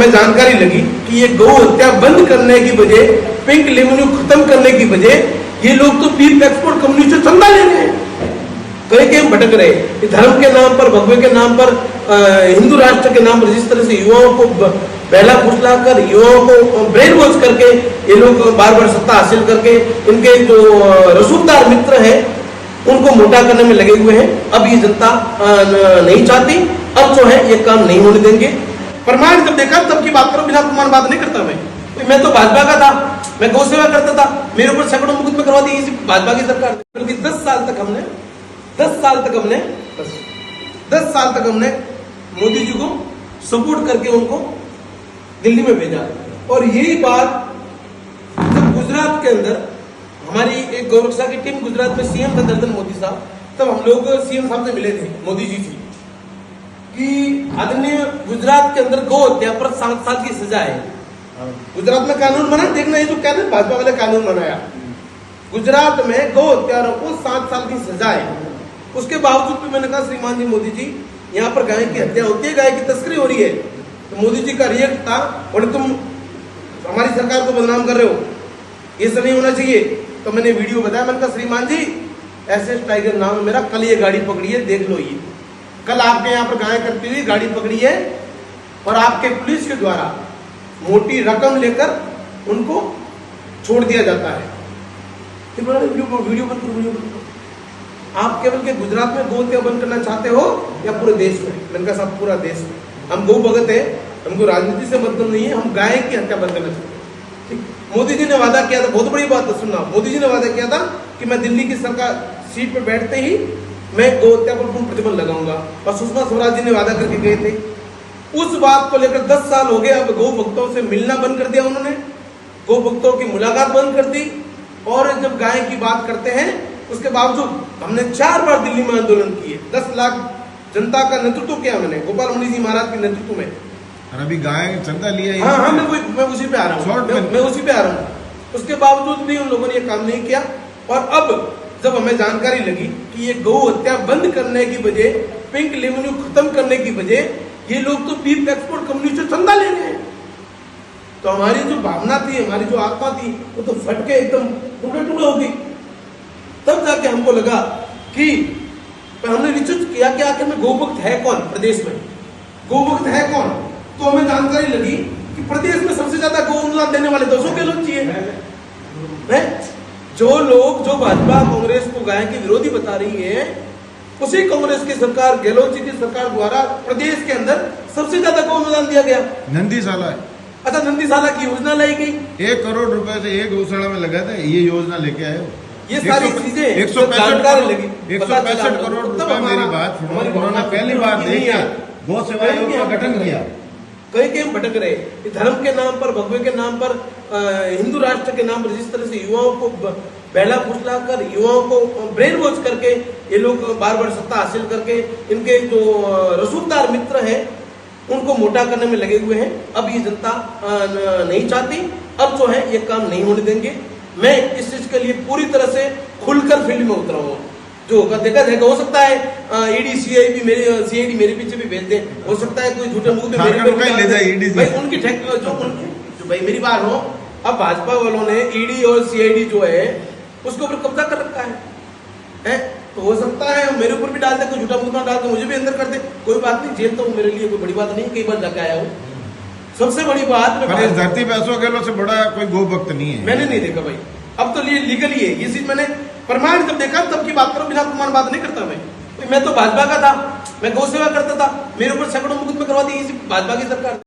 हमें जानकारी लगी कि ये गौ हत्या बंद करने की बजाय, पिंक रेवेन्यू खत्म करने की बजाय ये लोग तो बीफ एक्सपोर्ट कंपनी से चंदा ले रहे हैं। कहीं हम भटक रहे, धर्म के नाम पर, भगवे के नाम पर, हिंदू राष्ट्र के नाम पर जिस तरह से युवाओं को पहला फुसला कर, युवाओं को ब्रेन वॉश करके ये लोग बार बार सत्ता हासिल करके इनके जो रसूखदार मित्र हैं उनको मोटा करने में लगे हुए हैं। अब ये जनता नहीं चाहती, अब जो है ये काम नहीं होने देंगे। प्रमाण जब देखा तब की बात करो, बिना प्रमाण बात नहीं करता मैं तो भाजपा का था, मैं गौ सेवा करता था, मेरे ऊपर सैकड़ों मुकदमे करवा दी इसी भाजपा की सरकार। बल्कि 10 साल तक हमने मोदी जी को सपोर्ट करके उनको दिल्ली में भेजा। और यही बात जब गुजरात के अंदर हमारी एक गौरक्षा की टीम गुजरात में सीएम था नरेंद्र मोदी साहब, तब हम लोग सीएम साहब से मिले थे मोदी जी से कि आदरणीय गुजरात के अंदर गौ हत्या पर 7 साल की सजा है। गुजरात में कानून बना, देखना ये जो कह रहे भाजपा वाले कानून बनाया, गुजरात में गौ हत्यारों को 7 साल की सजा है। उसके बावजूद भी मैंने कहा श्रीमान जी मोदी जी, यहाँ पर गाय की हत्या होती है, गाय की तस्करी हो रही है। तो मोदी जी का रिएक्ट था, बोले तुम हमारी सरकार को बदनाम कर रहे हो, ये सब नहीं होना चाहिए। तो मैंने वीडियो बताया, मैंने कहा श्रीमान जी एसएस टाइगर नाम है मेरा, कल ये गाड़ी पकड़ी है, देख लो, ये कल आपके यहाँ पर गाय करती हुई गाड़ी पकड़ी है और आपके पुलिस के द्वारा मोटी रकम लेकर उनको छोड़ दिया जाता है। वीडियो बंद करो। आप केवल के गुजरात में गौ हत्या बंद करना चाहते हो या पूरे देश में? मैंने कहा साहब पूरा देश में। हम गौ भगत है, हमको राजनीति से मतलब नहीं है, हम गाय की हत्या बंद करना चाहते हैं। ठीक, मोदी जी ने वादा किया था, बहुत बड़ी बात है सुनना, मोदी जी ने वादा किया था कि मैं दिल्ली की सरकार सीट पर बैठते ही मैं गौ हत्या पर पूर्ण प्रतिबंध लगाऊंगा, और सुषमा स्वराज जी ने वादा करके गए थे। उस बात को लेकर 10 साल हो गए, अब गौ भक्तों से मिलना बंद कर दिया उन्होंने, गौ भक्तों की मुलाकात बंद कर दी। और जब गाय की बात करते हैं उसके बावजूद हमने 4 बार दिल्ली में आंदोलन किए, 10 लाख जनता का नेतृत्व किया मैंने, गोपाल मुनि जी महाराज के नेतृत्व में। और अभी गाय चंदा लिया। हाँ, मैं उसी पे आ रहा हूँ, मैं उसी पे आ रहा हूँ। उसके बावजूद भी उन लोगों ने ये काम नहीं किया। और अब जब हमें जानकारी लगी कि ये गौ हत्या बंद करने की बजाय, पिंक रेवेन्यू खत्म करने की बजाय ये लोग तो बीफ एक्सपोर्ट कंपनी से चंदा ले रहे हैं, तो हमारी जो भावना थी, हमारी जो आत्मा थी, वो तो फट के एकदम टुकड़े हो गई। तब जाके हमको लगा कि हमने रिसर्च किया कि आखिर में गौभक्त है कौन प्रदेश में, गौभक्त है कौन। तो हमें जानकारी लगी कि प्रदेश में सबसे ज्यादा गौ अनुदान देने वाले 200 गहलोत जी है। जो लोग, जो भाजपा कांग्रेस को गाय की विरोधी बता रही है, उसी कांग्रेस की सरकार, गहलोत जी की सरकार द्वारा प्रदेश के अंदर सबसे ज्यादा गौ अनुदान दिया गया। नंदीशाला है। अच्छा, नंदीशाला की योजना लाई गई, 1 करोड़ रुपए से एक गौशाला में लगा था, ये योजना लेके आए हो। ये सारी चीजें 165 करोड़ रुपए। मेरी बात सुनो, उन्होंने पहली बार देखा गौ सेवा आयोग का गठन किया। कहीं हम भटक रहे, धर्म के नाम पर, भगवे के नाम पर, हिंदू राष्ट्र के नाम पर जिस तरह से युवाओं को पहला फुसला कर, युवाओं को ब्रेन वॉश करके ये लोग बार बार सत्ता हासिल करके इनके जो रसूखदार मित्र हैं उनको मोटा करने में लगे हुए हैं। अब ये जनता नहीं चाहती, अब जो है ये काम नहीं होने देंगे। मैं इस चीज के लिए पूरी तरह से खुलकर फील्ड में उतरा हूँ। जो होगा देखा जाएगा, हो सकता है ईडी सीआईडी मेरे पीछे भी भेज दे, हो सकता है कोई झूठे मुंह पे भाई उनकी जो भाई मेरी बात हो। अब भाजपा वालों ने ईडी और सीआईडी जो है उसके ऊपर कब्जा कर रखा है, तो हो सकता है मेरे ऊपर भी डाल दे, कोई झूठा मुकदमा डाल दे, मुझे भी अंदर कर दे, कोई बात नहीं, जेल तो मेरे लिए कोई बड़ी बात नहीं, कई बार जाके आया हूँ। सबसे बड़ी बात, इस धरती पे 100 गहलों से बड़ा कोई गौ भक्त नहीं है। मैंने नहीं देखा भाई, अब तो लीगली है ये चीज। मैंने प्रमाण जब देखा तब की बात करो, बिना प्रमाण बात नहीं करता मैं तो भाजपा का था, मैं गौ सेवा करता था, मेरे ऊपर सैकड़ों मुकदमे करवा दी इसी भाजपा की सरकार।